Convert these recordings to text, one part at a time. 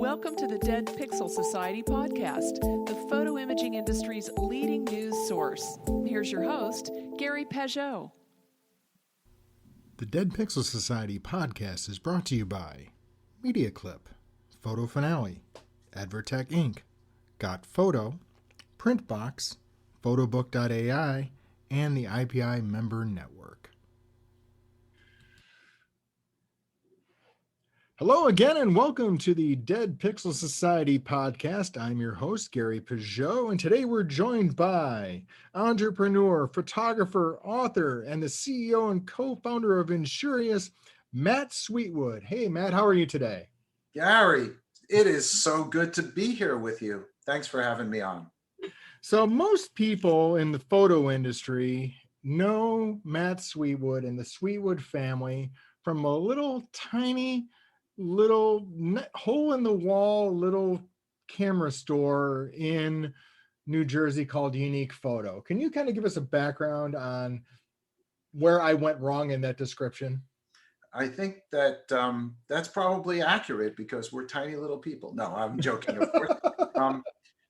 Welcome to the Dead Pixel Society podcast, the photo imaging industry's leading news source. Here's your host, Gary Peugeot. The Dead Pixel Society podcast is brought to you by Media Clip, Photo Finale, Advertech Inc., Got Photo, Printbox, Photobook.ai, and the IPI Member Network. Hello again and welcome to the Dead Pixel Society podcast. I'm your host, Gary Peugeot, and today we're joined by entrepreneur, photographer, author, and the CEO and co-founder of Insurious, Matt Sweetwood. Hey, Matt, how are you today? Gary, it is so good to be here with you. Thanks for having me on. So most people in the photo industry know Matt Sweetwood and the Sweetwood family from a little tiny hole in the wall little camera store in New Jersey called Unique Photo. Can you kind of give us a background on where I went wrong in that description? I think that that's probably accurate because we're tiny little people. No, I'm joking, of course.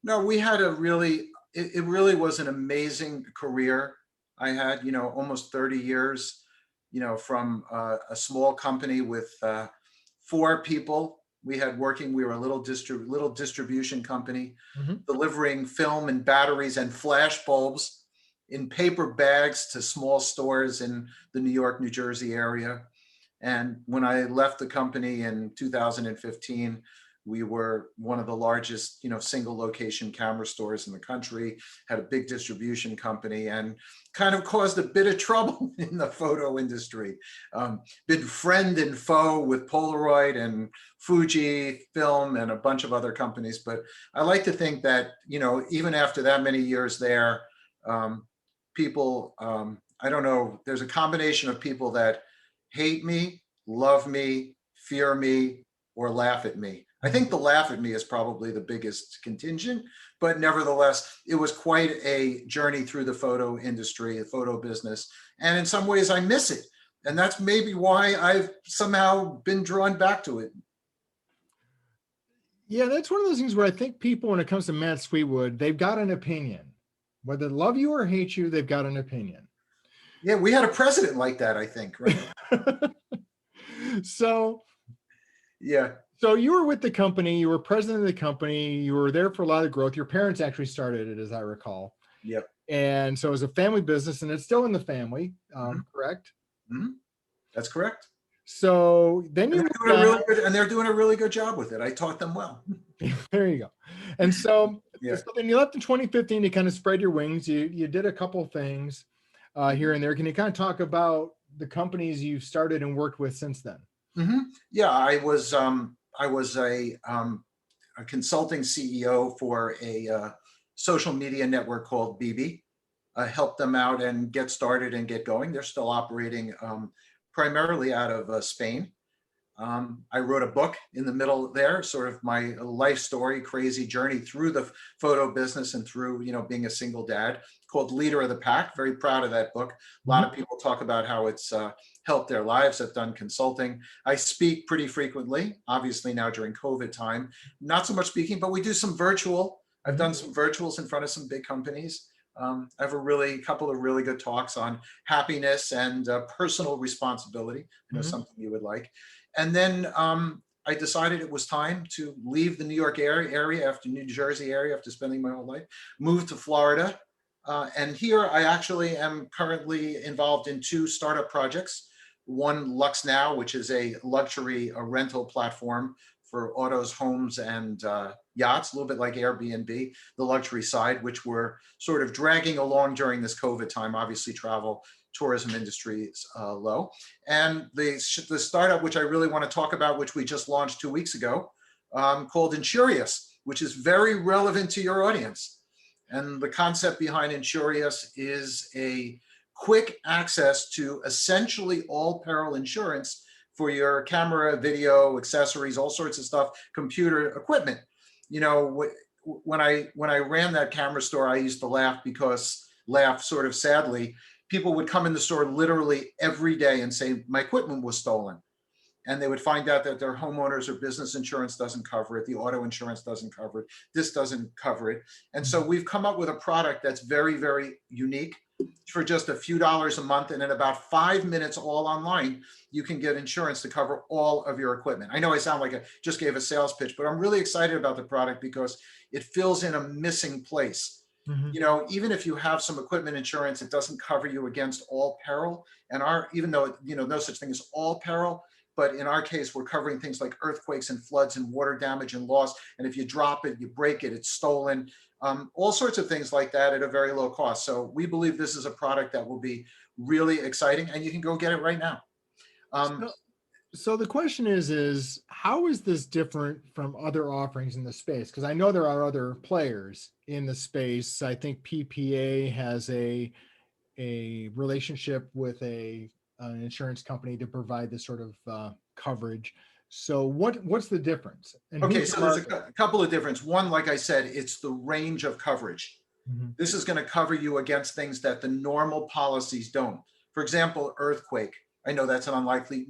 No, we had it really was an amazing career. I had, almost 30 years, from a small company with 4 people we had working. We were a little distribution company, delivering film and batteries and flash bulbs in paper bags to small stores in the New York, New Jersey area. And when I left the company in 2015, we were one of the largest, single location camera stores in the country, had a big distribution company, and kind of caused a bit of trouble in the photo industry. Been friend and foe with Polaroid and Fuji Film and a bunch of other companies. But I like to think that, even after that many years there, people, I don't know, there's a combination of people that hate me, love me, fear me, or laugh at me. I think the laugh at me is probably the biggest contingent, but nevertheless, it was quite a journey through the photo industry, the photo business. And in some ways I miss it. And that's maybe why I've somehow been drawn back to it. Yeah, that's one of those things where I think people, when it comes to Matt Sweetwood, they've got an opinion. Whether they love you or hate you, they've got an opinion. Yeah, we had a president like that, I think, right? So, yeah. So you were with the company, you were president of the company, you were there for a lot of growth. Your parents actually started it, as I recall. Yep. And so it was a family business, and it's still in the family, correct? Mm-hmm. That's correct. So then they're doing a really good job with it. I taught them well. There you go. And so, yeah. So then you left in 2015 to kind of spread your wings. You did a couple of things here and there. Can you kind of talk about the companies you've started and worked with since then? Mm-hmm. Yeah, I was a consulting CEO for a social media network called BB. I helped them out and get started and get going. They're still operating primarily out of Spain. I wrote a book in the middle there, sort of my life story, crazy journey through the photo business and through, being a single dad, called Leader of the Pack. Very proud of that book. A lot of people talk about how it's helped their lives. I've done consulting. I speak pretty frequently, obviously now during COVID time, not so much speaking, but we do some virtual. I've done some virtuals in front of some big companies. I have a couple of really good talks on happiness and personal responsibility. I know something you would like. And then I decided it was time to leave the New York area after New Jersey area after spending my whole life, move to Florida. And here I actually am currently involved in 2 startup projects. One, Lux Now, which is a luxury rental platform for autos, homes, and yachts, a little bit like Airbnb, the luxury side, which we're sort of dragging along during this COVID time. Obviously, tourism industry is low. And the startup, which I really want to talk about, which we just launched 2 weeks ago, called Inturious, which is very relevant to your audience. And the concept behind Insurious is a quick access to essentially all peril insurance for your camera, video, accessories, all sorts of stuff, computer equipment. When I ran that camera store, I used to laugh sort of sadly. People would come in the store literally every day and say, my equipment was stolen. and they would find out that their homeowners or business insurance doesn't cover it, the auto insurance doesn't cover it, this doesn't cover it. And so we've come up with a product that's very, very unique for just a few dollars a month. And in about 5 minutes, all online, you can get insurance to cover all of your equipment. I know I sound like I just gave a sales pitch, but I'm really excited about the product because it fills in a missing place. You know, even if you have some equipment insurance, it doesn't cover you against all peril. And even though, you know, no such thing as all peril, but in our case, we're covering things like earthquakes and floods and water damage and loss. And if you drop it, you break it, it's stolen, all sorts of things like that at a very low cost. So we believe this is a product that will be really exciting, and you can go get it right now. So the question is how is this different from other offerings in the space? Because I know there are other players in the space. I think PPA has a relationship with an insurance company to provide this sort of coverage. So what's the difference? And okay, so there's a couple of differences. One, like I said, it's the range of coverage. This is going to cover you against things that the normal policies don't. For example, earthquake. I know that's an unlikely,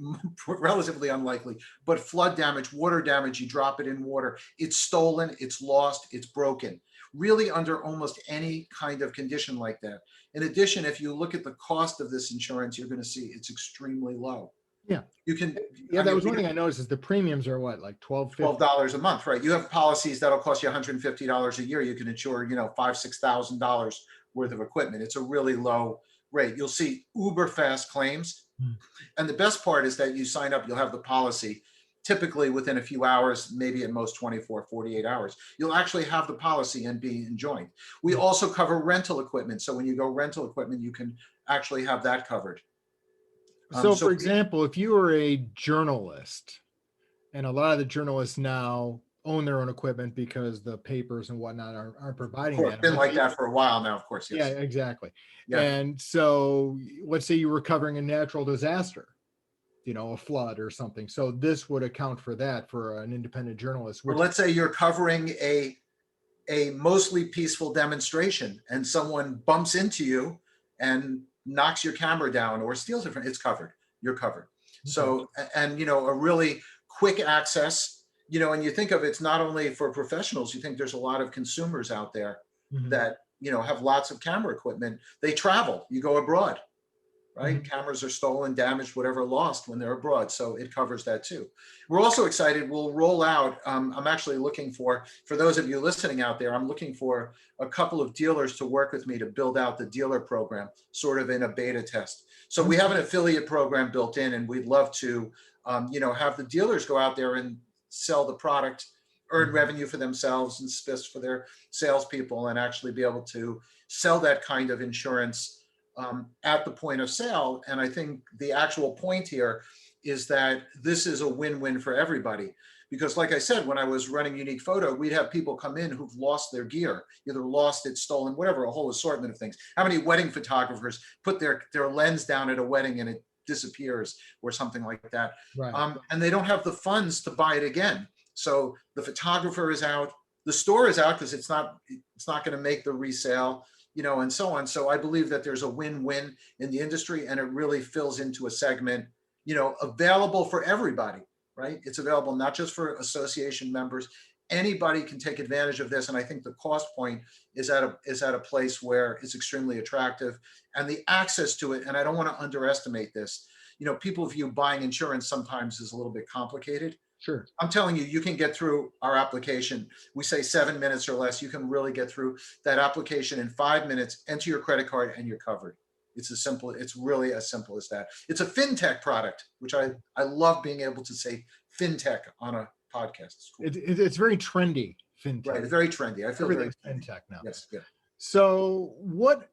relatively unlikely, but flood damage, water damage, you drop it in water, it's stolen, it's lost, it's broken. Really under almost any kind of condition like that. In addition, if you look at the cost of this insurance, you're going to see it's extremely low. Yeah. You can. Yeah, that was one thing I noticed is the premiums are what, like $12 a month, right? You have policies that'll cost you $150 a year. You can insure, you know, $5,000, $6,000 worth of equipment. It's a really low rate. You'll see uber fast claims. And the best part is that you sign up, you'll have the policy typically within a few hours, maybe at most 24, 48 hours. You'll actually have the policy and be enjoined. We also cover rental equipment. So when you go rental equipment, you can actually have that covered. So for example, if you are a journalist, and a lot of the journalists now own their own equipment because the papers and whatnot aren't providing that. It's been like that for a while now, of course. Yes. Yeah, exactly. Yeah. And so let's say you were covering a natural disaster, you know, a flood or something. So this would account for that for an independent journalist. Or let's say you're covering a mostly peaceful demonstration and someone bumps into you and knocks your camera down or steals it from, it's covered. You're covered. Okay. So, and, you know, a really quick access, you know, and you think of it's not only for professionals, you think there's a lot of consumers out there that, you know, have lots of camera equipment. They travel, you go abroad, right? Cameras are stolen, damaged, whatever, lost when they're abroad. So it covers that too. We're also excited. We'll roll out, I'm actually looking for those of you listening out there, I'm looking for a couple of dealers to work with me to build out the dealer program, sort of in a beta test. So we have an affiliate program built in, and we'd love to, you know, have the dealers go out there and sell the product, earn revenue for themselves and spiffs for their salespeople, and actually be able to sell that kind of insurance at the point of sale. And I think the actual point here is that this is a win-win for everybody. Because like I said, when I was running Unique Photo, we'd have people come in who've lost their gear, either lost it, stolen, whatever, a whole assortment of things. How many wedding photographers put their lens down at a wedding and it disappears or something like that? Right. And they don't have the funds to buy it again. So the photographer is out, the store is out because it's not going to make the resale, you know, and so on. So I believe that there's a win-win in the industry, and it really fills into a segment, you know, available for everybody, right? It's available not just for association members. Anybody can take advantage of this. And I think the cost point is at a place where it's extremely attractive, and the access to it. And I don't want to underestimate this. You know, people view buying insurance sometimes is a little bit complicated. Sure. I'm telling you, you can get through our application. We say 7 minutes or less. You can really get through that application in 5 minutes, enter your credit card, and you're covered. It's really as simple as that. It's a fintech product, which I love being able to say fintech on a podcast. It's cool. It's very trendy, fintech. Right, very trendy. I feel everything's very fintech now. Yes, yeah. So what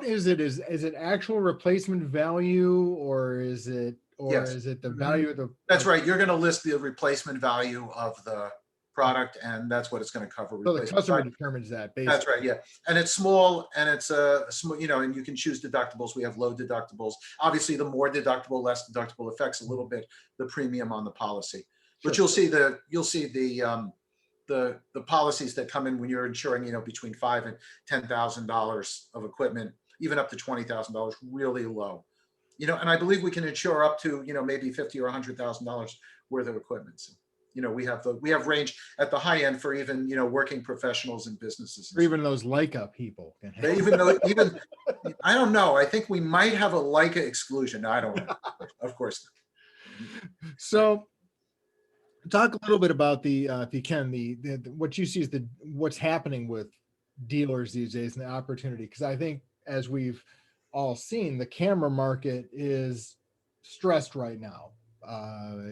is it? Is it actual replacement value, or is it the value of the? That's right. You're going to list the replacement value of the product, and that's what it's going to cover. So the customer determines that. Basically. That's right. Yeah, and it's small, and it's small. You know, and you can choose deductibles. We have low deductibles. Obviously, the more deductible, less deductible affects a little bit the premium on the policy. But Sure. you'll see the policies that come in when you're insuring, you know, between $5,000 and $10,000 of equipment, even up to $20,000, really low. and I believe we can insure up to, maybe $50,000 or $100,000 worth of equipment. So, we have range at the high end for even, working professionals and businesses. Or even those Leica people. Even I don't know. I think we might have a Leica exclusion. I don't know. Of course. So talk a little bit about if you can, what you see is what's happening with dealers these days and the opportunity. Because I think, as we've all seen, the camera market is stressed right now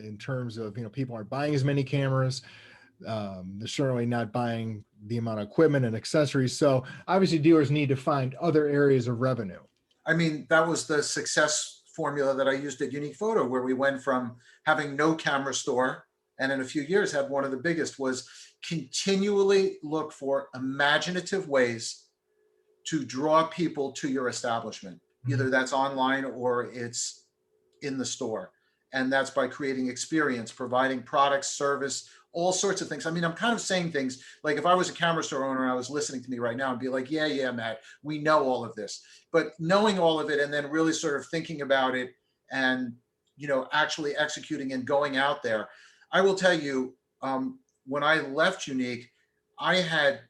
in terms of, people aren't buying as many cameras. They're certainly not buying the amount of equipment and accessories. So obviously dealers need to find other areas of revenue. I mean, that was the success formula that I used at Unique Photo, where we went from having no camera store, and in a few years had one of the biggest, was continually look for imaginative ways to draw people to your establishment. Either that's online or it's in the store. And that's by creating experience, providing products, service, all sorts of things. I mean, I'm kind of saying things like, if I was a camera store owner and I was listening to me right now and be like, yeah, Matt, we know all of this. But knowing all of it and then really sort of thinking about it and, actually executing and going out there. I will tell you, when I left Unique, I had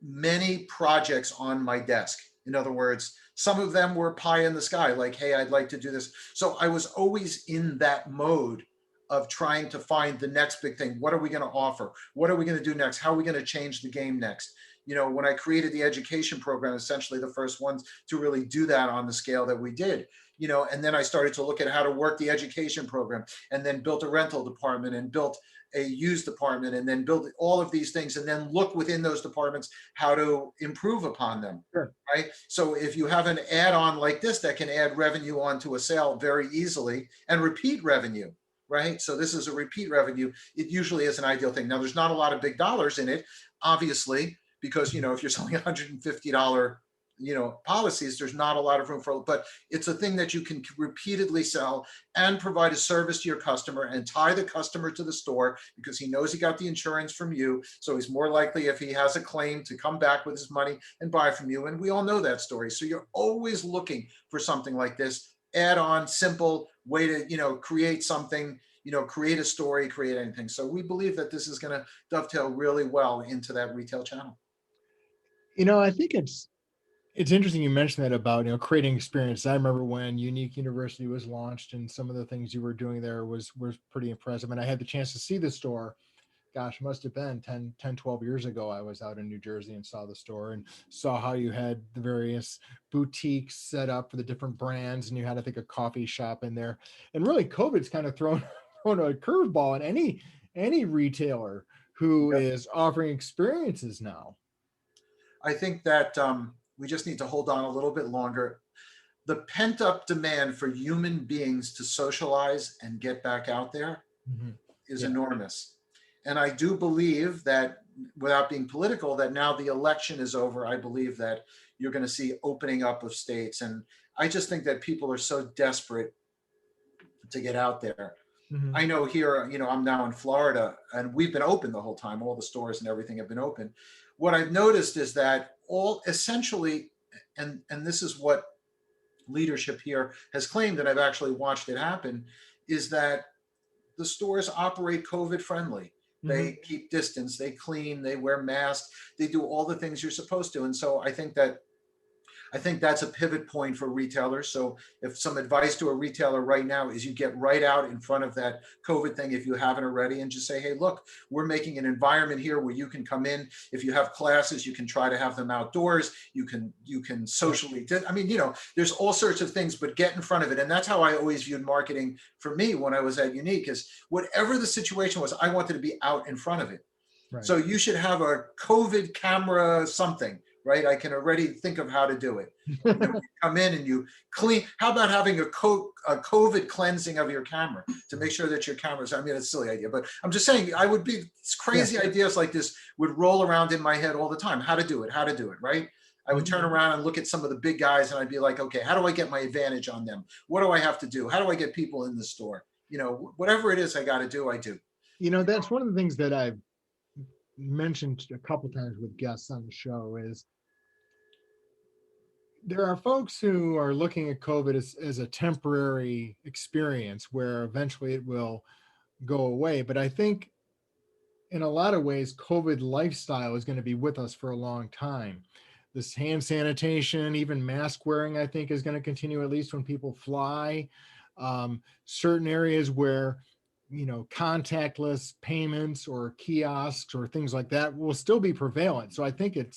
many projects on my desk. In other words, some of them were pie in the sky, like, hey, I'd like to do this. So I was always in that mode of trying to find the next big thing. What are we going to offer? What are we going to do next? How are we going to change the game next? When I created the education program, essentially the first ones to really do that on the scale that we did, and then I started to look at how to work the education program, and then built a rental department and built a used department, and then build all of these things, and then look within those departments how to improve upon them. Sure. Right? So if you have an add-on like this that can add revenue onto a sale very easily and repeat revenue, right? So this is a repeat revenue. It usually is an ideal thing. Now, there's not a lot of big dollars in it, obviously, because, if you're selling $150, policies, there's not a lot of room for, but it's a thing that you can repeatedly sell and provide a service to your customer and tie the customer to the store, because he knows he got the insurance from you. So he's more likely, if he has a claim, to come back with his money and buy from you. And we all know that story. So you're always looking for something like this, add on, simple way to, create something, create a story, create anything. So we believe that this is going to dovetail really well into that retail channel. I think it's interesting you mentioned that about, creating experience. I remember when Unique University was launched, and some of the things you were doing there was pretty impressive. And I had the chance to see the store. Gosh, must have been 10, 12 years ago. I was out in New Jersey and saw the store and saw how you had the various boutiques set up for the different brands, and you had, I think, a coffee shop in there. And really, COVID's kind of thrown a curveball at any retailer who is offering experiences now. I think that we just need to hold on a little bit longer. The pent-up demand for human beings to socialize and get back out there is enormous. And I do believe that, without being political, that now the election is over, I believe that you're going to see opening up of states. And I just think that people are so desperate to get out there. I know here, I'm now in Florida, and we've been open the whole time. All the stores and everything have been open. What I've noticed is that all essentially, and this is what leadership here has claimed, and I've actually watched it happen, is that the stores operate COVID friendly. They keep distance, they clean, they wear masks, they do all the things you're supposed to. And so I think that's a pivot point for retailers. So if some advice to a retailer right now is, you get right out in front of that COVID thing, if you haven't already, and just say, hey, look, we're making an environment here where you can come in. If you have classes, you can try to have them outdoors. You can socially, there's all sorts of things, but get in front of it. And that's how I always viewed marketing for me when I was at Unique, is whatever the situation was, I wanted to be out in front of it. Right. So you should have a COVID camera something. Right? I can already think of how to do it. You come in and you clean. How about having a COVID cleansing of your camera to make sure that your cameras, it's a silly idea, but I'm just saying, crazy ideas like this would roll around in my head all the time. How to do it, right? I would turn around and look at some of the big guys and I'd be like, okay, how do I get my advantage on them? What do I have to do? How do I get people in the store? Whatever it is I got to do, I do. That's one of the things that I've mentioned a couple times with guests on the show is there are folks who are looking at COVID as a temporary experience where eventually it will go away. But I think in a lot of ways, COVID lifestyle is going to be with us for a long time. This hand sanitation, even mask wearing, I think is going to continue at least when people fly. Certain areas where, contactless payments or kiosks or things like that will still be prevalent. So I think it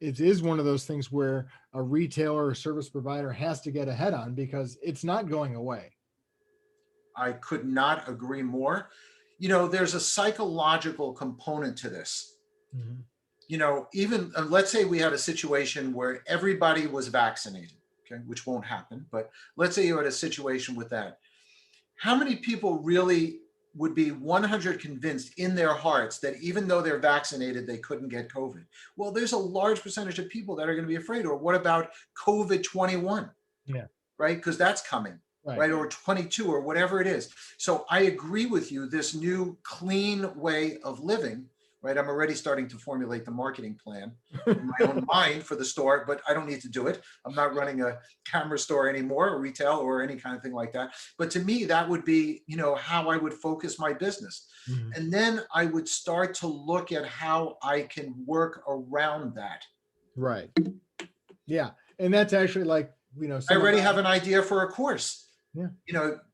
is one of those things where a retailer or service provider has to get ahead on because it's not going away. I could not agree more. There's a psychological component to this. Mm-hmm. Even let's say we had a situation where everybody was vaccinated, okay, which won't happen, but let's say you had a situation with that. How many people really would be 100 convinced in their hearts that even though they're vaccinated, they couldn't get COVID? Well, there's a large percentage of people that are going to be afraid. Or what about COVID-21? Yeah. Right? Because that's coming. Right. Or 22 or whatever it is. So I agree with you, this new clean way of living, right? I'm already starting to formulate the marketing plan in my own mind for the store, but I don't need to do it. I'm not running a camera store anymore, or retail or any kind of thing like that. But to me, that would be, how I would focus my business. Mm-hmm. And then I would start to look at how I can work around that. Right. Yeah. And that's actually like, I already have an idea for a course. Yeah.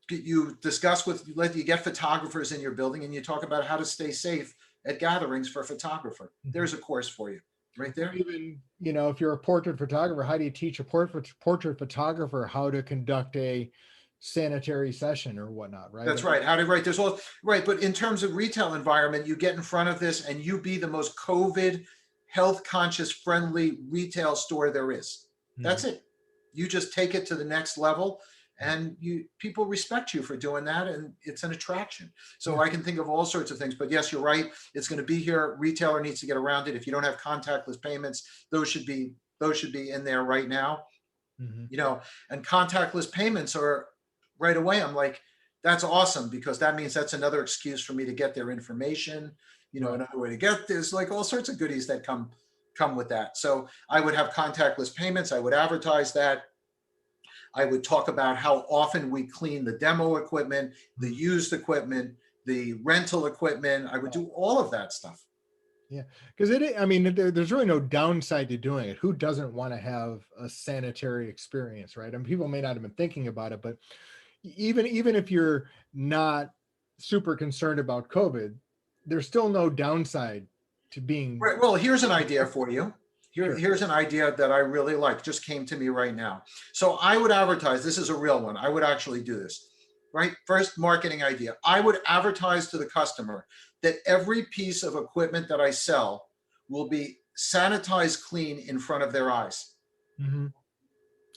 You discuss you get photographers in your building and you talk about how to stay safe at gatherings for a photographer. Mm-hmm. There's a course for you right there. Even, if you're a portrait photographer, how do you teach a portrait photographer how to conduct a sanitary session or whatnot, right? That's right. How to write. There's all right. But in terms of retail environment, you get in front of this and you be the most COVID health conscious friendly retail store there is. Mm-hmm. That's it. You just take it to the next level. And people respect you for doing that, and it's an attraction. So I can think of all sorts of things. But yes, you're right. It's going to be here. Retailer needs to get around it. If you don't have contactless payments, those should be in there right now. Mm-hmm. And contactless payments are right away. I'm like, that's awesome, because that means that's another excuse for me to get their information. Another way to get this, like all sorts of goodies that come with that. So I would have contactless payments. I would advertise that. I would talk about how often we clean the demo equipment, the used equipment, the rental equipment. I would do all of that stuff. Yeah, because there's really no downside to doing it. Who doesn't want to have a sanitary experience, right? People may not have been thinking about it, but even if you're not super concerned about COVID, there's still no downside to being. Right. Well, here's an idea for you. Here's an idea that I really like, just came to me right now. So I would advertise, this is a real one. I would actually do this, right? First marketing idea. I would advertise to the customer that every piece of equipment that I sell will be sanitized clean in front of their eyes. Mm-hmm.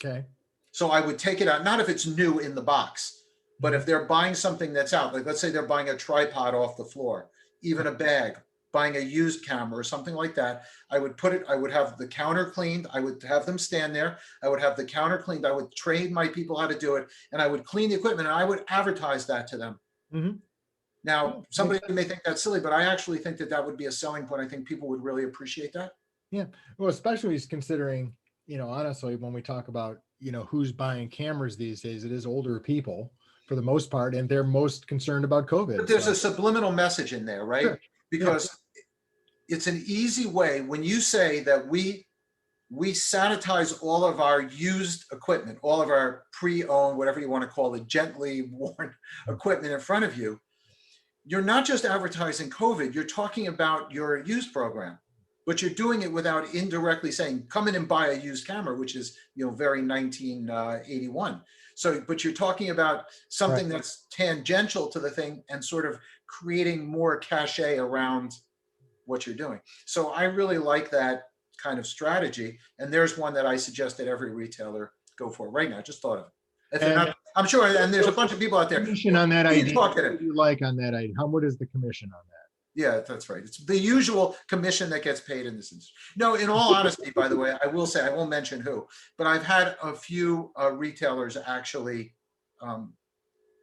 Okay. So I would take it out, not if it's new in the box, but if they're buying something that's out, like let's say they're buying a tripod off the floor, even a bag, buying a used camera or something like that, I would have the counter cleaned. I would have them stand there. I would have the counter cleaned. I would train my people how to do it, and I would clean the equipment, and I would advertise that to them. Mm-hmm. Now, somebody may think that's silly, but I actually think that would be a selling point. I think people would really appreciate that. Yeah. Well, especially considering, honestly, when we talk about, who's buying cameras these days, it is older people for the most part, and they're most concerned about COVID. But there's a subliminal message in there, right? Sure. Because it's an easy way when you say that we sanitize all of our used equipment, all of our pre-owned, whatever you want to call it, gently worn equipment in front of you. You're not just advertising COVID, you're talking about your used program, but you're doing it without indirectly saying, come in and buy a used camera, which is, very 1981. So, but you're talking about something that's tangential to the thing and sort of creating more cachet around what you're doing. So I really like that kind of strategy. And there's one that I suggest that every retailer go for right now. Just thought of it. If they're not, I'm sure, and there's a bunch of people out there. Commission on that idea. What do you like on that idea? What is the commission on that? Yeah, that's right. It's the usual commission that gets paid in this industry. No, in all honesty, by the way, I will say, I won't mention who, but I've had a few retailers actually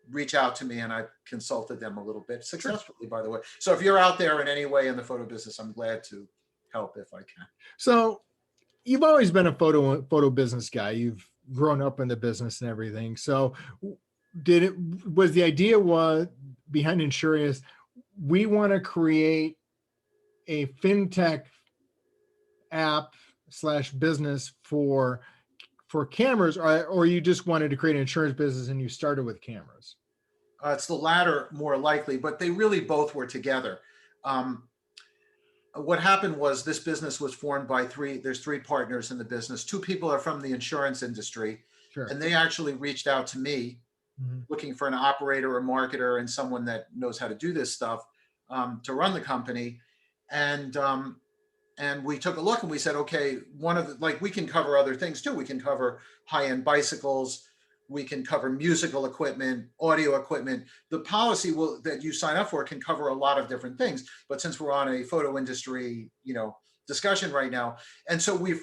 reach out to me, and I've consulted them a little bit successfully, by the way. So if you're out there in any way in the photo business, I'm glad to help if I can. So you've always been a photo business guy. You've grown up in the business and everything. So was the idea was behind Insurious, we want to create a fintech app slash business for cameras, or you just wanted to create an insurance business and you started with cameras? It's the latter more likely, but they really both were together. What happened was this business was formed by there's three partners in the business. Two people are from the insurance industry, Sure. and they actually reached out to me looking for an operator or marketer and someone that knows how to do this stuff to run the company. And we took a look and we said, okay, we can cover other things too. We can cover high-end bicycles. We can cover musical equipment, audio equipment. The policy that you sign up for can cover a lot of different things. But since we're on a photo industry, discussion right now, and so we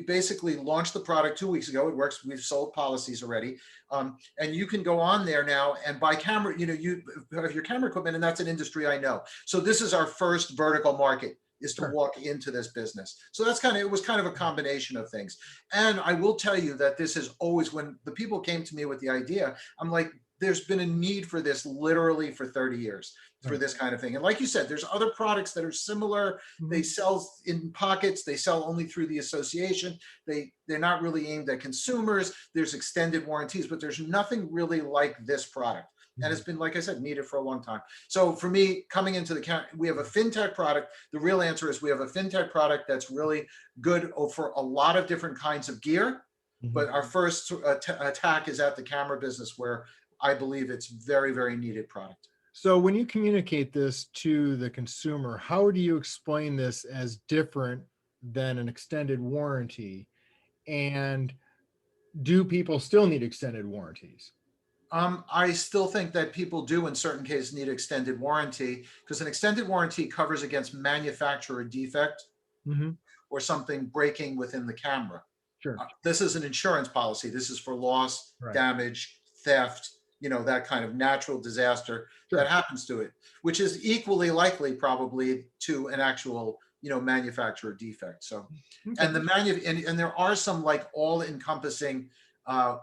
basically launched the product 2 weeks ago. It works. We've sold policies already, and you can go on there now and buy camera. You have your camera equipment, and that's an industry I know. So this is our first vertical market, is to walk into this business. So it was kind of a combination of things. And I will tell you that this is always, when the people came to me with the idea, I'm like, there's been a need for this literally for 30 years for this kind of thing. And like you said, there's other products that are similar. They sell in pockets. They sell only through the association. They're not really aimed at consumers. There's extended warranties, but there's nothing really like this product. And it's been, like I said, needed for a long time. So for me, coming into we have a fintech product. The real answer is we have a fintech product that's really good for a lot of different kinds of gear. But our first attack is at the camera business, where I believe it's very, very needed product. So when you communicate this to the consumer, how do you explain this as different than an extended warranty? And do people still need extended warranties? I still think that people do in certain cases need extended warranty, because an extended warranty covers against manufacturer defect or something breaking within the camera. Sure. This is an insurance policy. This is for loss, damage, theft, that kind of natural disaster that happens to it, which is equally likely probably to an actual, manufacturer defect. So, and and there are some like all-encompassing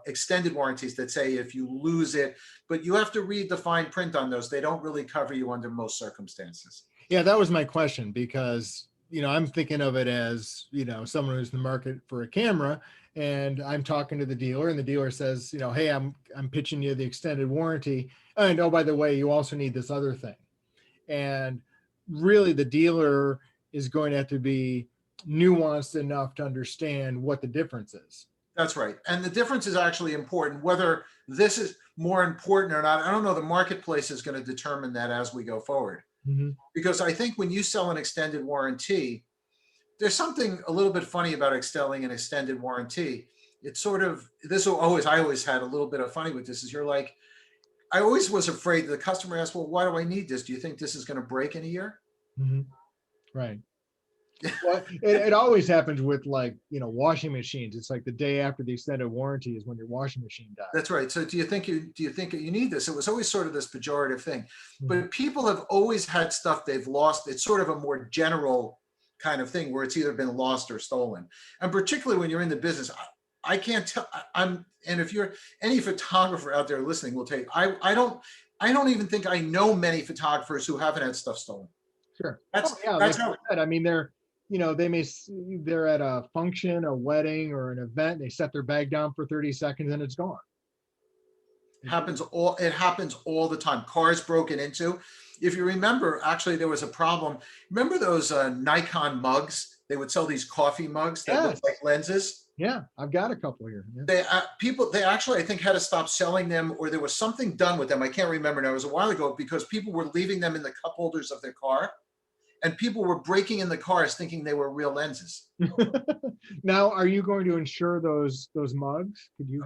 extended warranties that say if you lose it, but you have to read the fine print on those. They don't really cover you under most circumstances. Yeah, that was my question, because I'm thinking of it as someone who's in the market for a camera, and I'm talking to the dealer, and the dealer says, hey, I'm pitching you the extended warranty, and oh, by the way, you also need this other thing. And really, the dealer is going to have to be nuanced enough to understand what the difference is. That's right. And the difference is actually important. Whether this is more important or not, I don't know. The marketplace is going to determine that as we go forward. Because I think when you sell an extended warranty, there's something a little bit funny about selling an extended warranty. It's sort of, I always had a little bit of funny with this, is you're like, I always was afraid that the customer asked, well, why do I need this? Do you think this is going to break in a year? Right. Well, it always happens with washing machines. It's like the day after the extended warranty is when your washing machine dies. That's right. So do you think you need this? It was always sort of this pejorative thing, but people have always had stuff they've lost. It's sort of a more general kind of thing where it's either been lost or stolen. And particularly when you're in the business, I can't tell. And if you're any photographer out there listening, will tell you, I don't even think I know many photographers who haven't had stuff stolen. Sure. That's how. I mean, they're at a function, a wedding, or an event. They set their bag down for 30 seconds and it's gone. It happens all the time. Cars broken into. If you remember, actually, there was a problem. Remember those Nikon mugs? They would sell these coffee mugs that look like lenses. Yeah, I've got a couple here. They actually, I think, had to stop selling them, or there was something done with them. I can't remember now. It was a while ago, because people were leaving them in the cup holders of their car. And people were breaking in the cars thinking they were real lenses. Now, are you going to insure those mugs? Could you?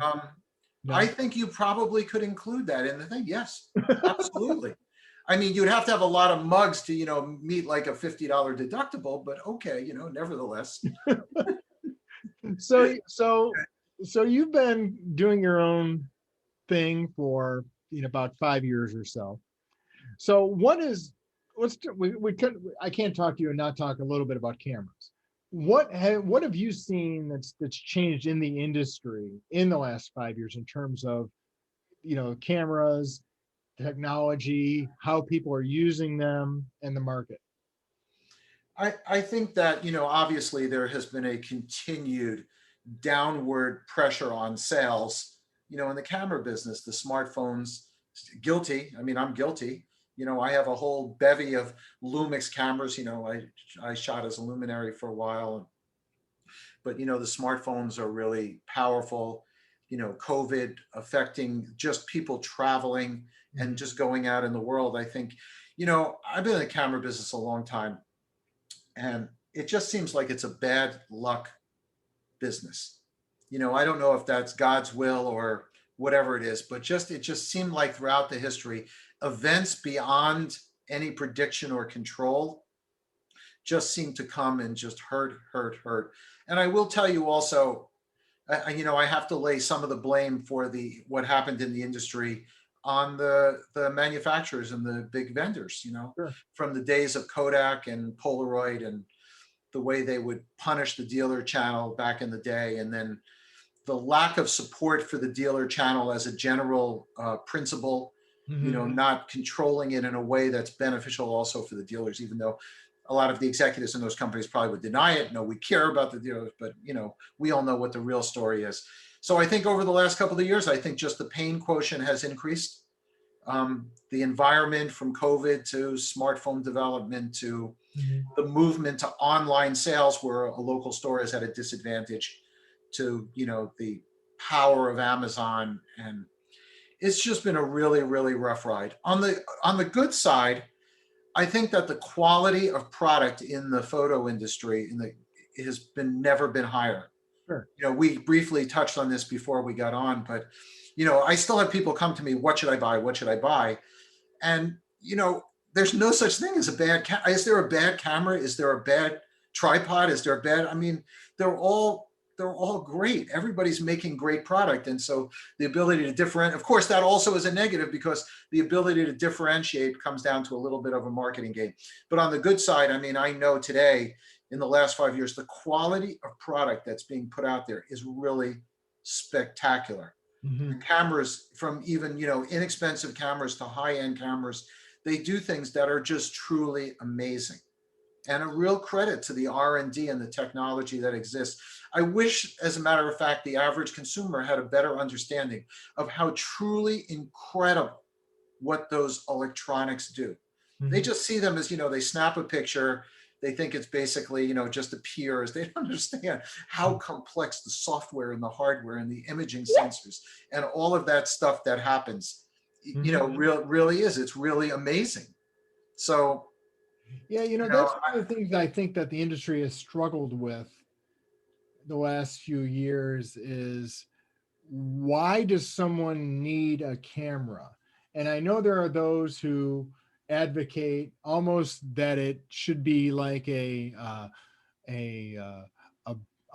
No. I think you probably could include that in the thing. Yes, absolutely. I mean, you'd have to have a lot of mugs to, meet like a $50 deductible, but okay, nevertheless. So you've been doing your own thing for about 5 years or so. So I can't talk to you and not talk a little bit about cameras. what have you seen that's changed in the industry in the last 5 years in terms of, cameras, technology, how people are using them, and the market? I think that, obviously there has been a continued downward pressure on sales, in the camera business, the smartphones, guilty. I mean, I'm guilty. I have a whole bevy of Lumix cameras. I shot as a luminary for a while, but the smartphones are really powerful. COVID affecting just people traveling and just going out in the world. I think, I've been in the camera business a long time, and it just seems like it's a bad luck business. I don't know if that's God's will or whatever it is, but it just seemed like throughout the history, events beyond any prediction or control just seem to come and just hurt, hurt, hurt. And I will tell you also, I have to lay some of the blame for what happened in the industry on the manufacturers and the big vendors, Sure. from the days of Kodak and Polaroid and the way they would punish the dealer channel back in the day. And then the lack of support for the dealer channel as a general principle, not controlling it in a way that's beneficial also for the dealers, even though a lot of the executives in those companies probably would deny it. No, we care about the dealers, but we all know what the real story is. So I think over the last couple of years, I think just the pain quotient has increased. The environment from COVID to smartphone development to the movement to online sales, where a local store is at a disadvantage, to the power of Amazon, and it's just been a really, really rough ride. On the good side, I think that the quality of product in the photo industry has never been higher. Sure. We briefly touched on this before we got on, but I still have people come to me, what should I buy? What should I buy? And there's no such thing as a bad camera. Is there a bad camera? Is there a bad tripod? Is there a bad? I mean, they're all great. Everybody's making great product. And so the ability to differentiate, of course, that also is a negative, because the ability to differentiate comes down to a little bit of a marketing game. But on the good side, I mean, I know today, in the last 5 years, the quality of product that's being put out there is really spectacular. The cameras, from even, inexpensive cameras to high-end cameras, they do things that are just truly amazing. And a real credit to the R&D and the technology that exists. I wish, as a matter of fact, the average consumer had a better understanding of how truly incredible what those electronics do. They just see them as, they snap a picture, they think it's basically, just appears. They don't understand how complex the software and the hardware and the imaging sensors and all of that stuff that happens, really is. It's really amazing. So, yeah, that's one of the things I think that the industry has struggled with the last few years is, why does someone need a camera? And I know there are those who advocate almost that it should be like a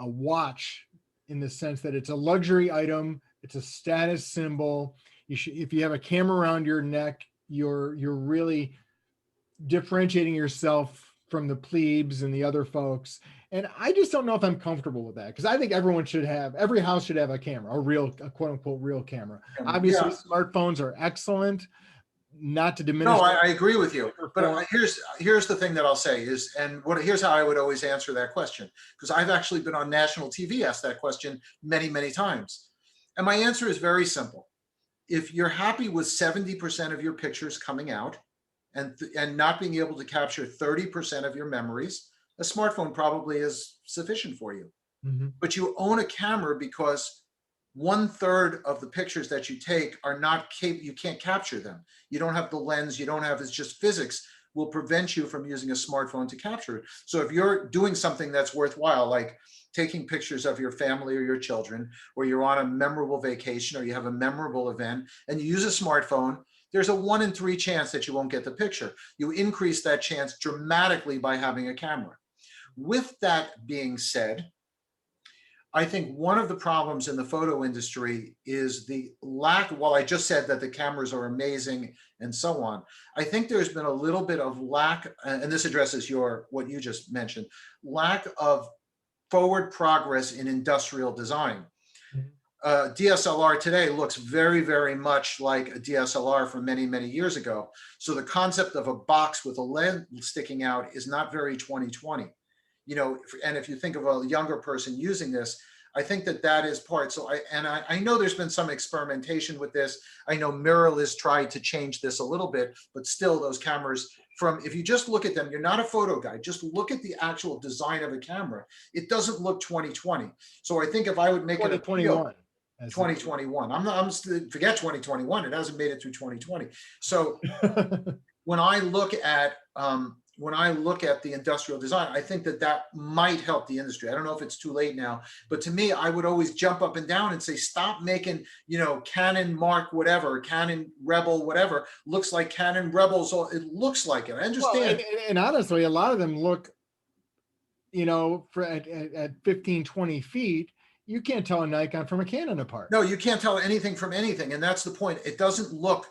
watch, in the sense that it's a luxury item, it's a status symbol. If you have a camera around your neck, you're really differentiating yourself from the plebes and the other folks. And I just don't know if I'm comfortable with that, because I think every house should have a camera, a quote unquote real camera. Obviously, smartphones are excellent, not to diminish. No, I agree with you. But here's the thing that I'll say is, here's how I would always answer that question, because I've actually been on national TV asked that question many, many times. And my answer is very simple. If you're happy with 70% of your pictures coming out and not being able to capture 30% of your memories, a smartphone probably is sufficient for you. But you own a camera because 1/3 of the pictures that you take are not you can't capture them. You don't have the lens, it's just physics will prevent you from using a smartphone to capture it. So if you're doing something that's worthwhile, like taking pictures of your family or your children, or you're on a memorable vacation, or you have a memorable event and you use a smartphone, there's a 1 in 3 chance that you won't get the picture. You increase that chance dramatically by having a camera. With that being said, I think one of the problems in the photo industry is the lack, while I just said that the cameras are amazing and so on, I think there's been a little bit of lack, and this addresses what you just mentioned, lack of forward progress in industrial design. Mhm. DSLR today looks very, very much like a DSLR from many, many years ago. So the concept of a box with a lens sticking out is not very 2020. And if you think of a younger person using this, I think that is part. So I know there's been some experimentation with this. I know mirrorless tried to change this a little bit, but still those cameras if you just look at them, you're not a photo guy, just look at the actual design of a camera. It doesn't look 2020. So I think if I would make it 2021. 2021. Forget 2021. It hasn't made it through 2020. So when I look at the industrial design, I think that might help the industry. I don't know if it's too late now, but to me, I would always jump up and down and say, stop making, Canon Mark whatever, Canon Rebel whatever, looks like Canon Rebels. It looks like it. I understand. Well, and honestly, a lot of them look, at 15, 20 feet, you can't tell a Nikon from a Canon apart. No, you can't tell anything from anything. And that's the point. It doesn't look,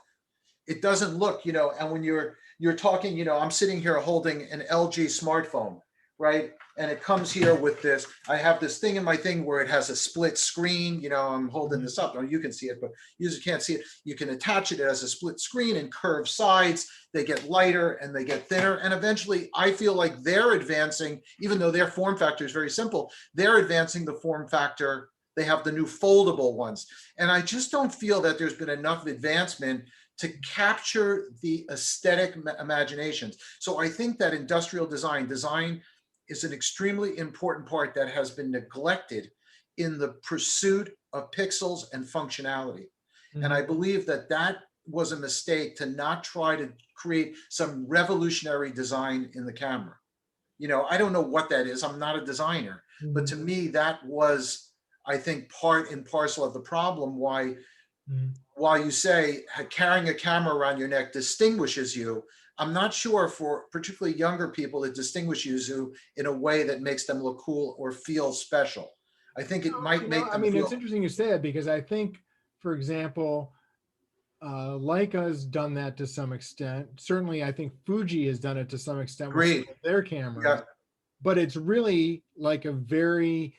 and when you're talking, I'm sitting here holding an LG smartphone, right? And it comes here with this, I have this thing in my thing where it has a split screen, I'm holding this up. You can see it, but users can't see it. You can attach it as a split screen and curved sides. They get lighter and they get thinner. And eventually I feel like they're advancing, even though their form factor is very simple, they're advancing the form factor. They have the new foldable ones. And I just don't feel that there's been enough advancement to capture the aesthetic imaginations. So I think that industrial design is an extremely important part that has been neglected in the pursuit of pixels and functionality. Mm-hmm. And I believe that was a mistake to not try to create some revolutionary design in the camera. I don't know what that is. I'm not a designer, mm-hmm. but to me, that was, I think, part and parcel of the problem why you say carrying a camera around your neck distinguishes you. I'm not sure for particularly younger people it distinguishes you in a way that makes them look cool or feel special. I think it might make them feel... It's interesting you say that because I think, for example, Leica's done that to some extent. Certainly, I think Fuji has done it to some extent with their cameras. Yeah. But it's really like a very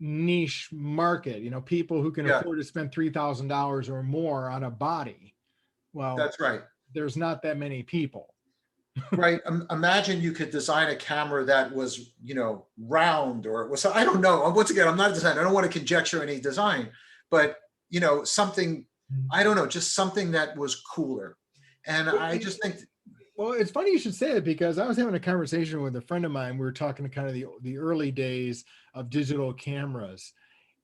niche market, people who can afford to spend $3,000 or more on a body. Well, that's right. There's not that many people. Right. Imagine you could design a camera that was, round or was, I don't know. Once again, I'm not a designer. I don't want to conjecture any design, but, something, I don't know, just something that was cooler. And I just think... Well, it's funny you should say it because I was having a conversation with a friend of mine. We were talking to kind of the early days of digital cameras.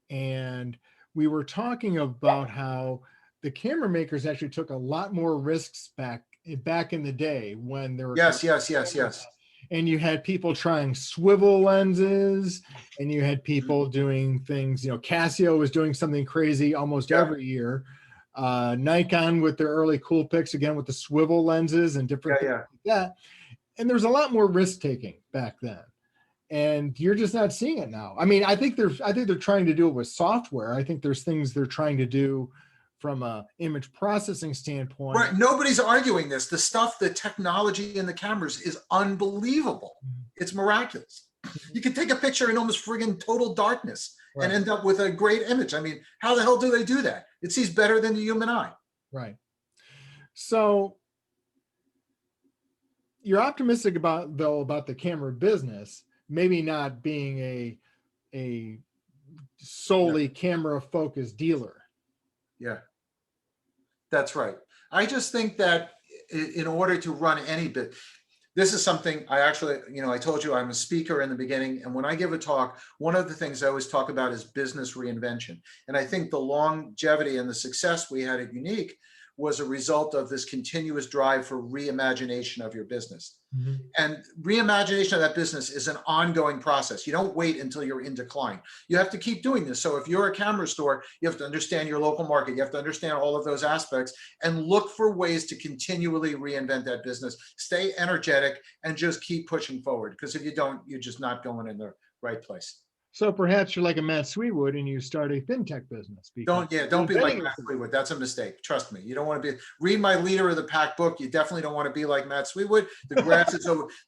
And we were talking about how the camera makers actually took a lot more risks back in the day when there were... Yes. And you had people trying swivel lenses and you had people doing things, Casio was doing something crazy almost every year. Nikon with their early cool pics, again, with the swivel lenses and different things like that. And there's a lot more risk taking back then. And you're just not seeing it now. I think they're trying to do it with software. I think there's things they're trying to do from a image processing standpoint. Right. Nobody's arguing this. The technology in the cameras is unbelievable. It's miraculous. You can take a picture in almost friggin' total darkness and end up with a great image. How the hell do they do that? It sees better than the human eye. Right. So you're optimistic about the camera business, maybe not being a solely camera focused dealer. Yeah, that's right. I just think that in order to run any bit, this is something I actually, I told you I'm a speaker in the beginning. And when I give a talk, one of the things I always talk about is business reinvention. And I think the longevity and the success we had at Unique was a result of this continuous drive for reimagination of your business. Mm-hmm. And reimagination of that business is an ongoing process. You don't wait until you're in decline. You have to keep doing this. So if you're a camera store, you have to understand your local market. You have to understand all of those aspects and look for ways to continually reinvent that business. Stay energetic and just keep pushing forward. Because if you don't, you're just not going in the right place. So perhaps you're like a Matt Sweetwood and you start a fintech business. Don't be like Matt Sweetwood. That's a mistake. Trust me. You don't want to be. Read my Leader of the Pack book. You definitely don't want to be like Matt Sweetwood. The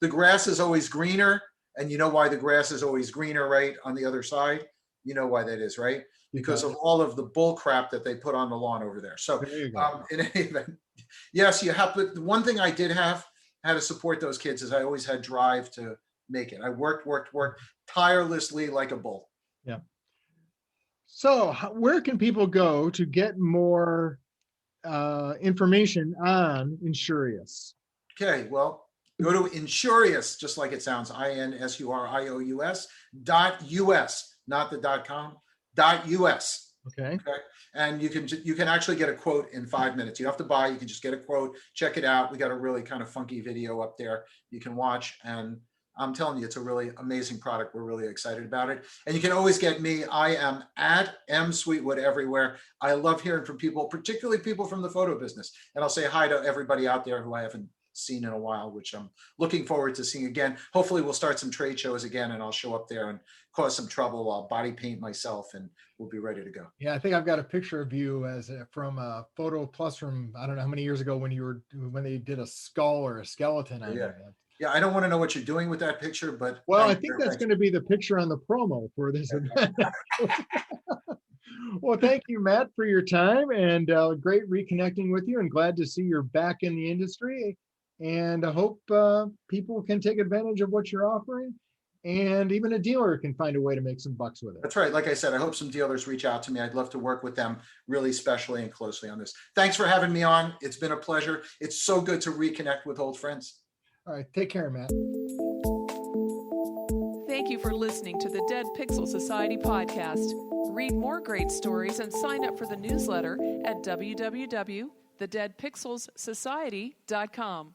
grass is always greener And you know why the grass is always greener, right, on the other side? You know why that is, right? Because of all of the bull crap that they put on the lawn over there. So There you go. in any event, yes, you have, but the one thing I did have how to support those kids is I always had drive to make it. I worked tirelessly like a bull. Yeah. So where can people go to get more information on Insurious? Okay, well, go to Insurious, just like it sounds, INSURIOUS.US, not the .com, .US. Okay. Okay. And you can actually get a quote in 5 minutes. You don't have to buy, you can just get a quote, check it out. We got a really kind of funky video up there you can watch. And I'm telling you, it's a really amazing product. We're really excited about it. And you can always get me. I am at @MSweetwood everywhere. I love hearing from people, particularly people from the photo business. And I'll say hi to everybody out there who I haven't seen in a while, which I'm looking forward to seeing again. Hopefully we'll start some trade shows again and I'll show up there and cause some trouble. I'll body paint myself and we'll be ready to go. Yeah, I think I've got a picture of you from a Photo Plus from, I don't know how many years ago when they did a skull or a skeleton on Yeah. it. Yeah, I don't want to know what you're doing with that picture, but well, I think that's going to be the picture on the promo for this event. Well, thank you, Matt, for your time, and great reconnecting with you, and glad to see you're back in the industry. And I hope people can take advantage of what you're offering, and even a dealer can find a way to make some bucks with it. That's right. Like I said, I hope some dealers reach out to me. I'd love to work with them really specially and closely on this. Thanks for having me on. It's been a pleasure. It's so good to reconnect with old friends. All right, take care, Matt. Thank you for listening to the Dead Pixel Society podcast. Read more great stories and sign up for the newsletter at www.thedeadpixelssociety.com.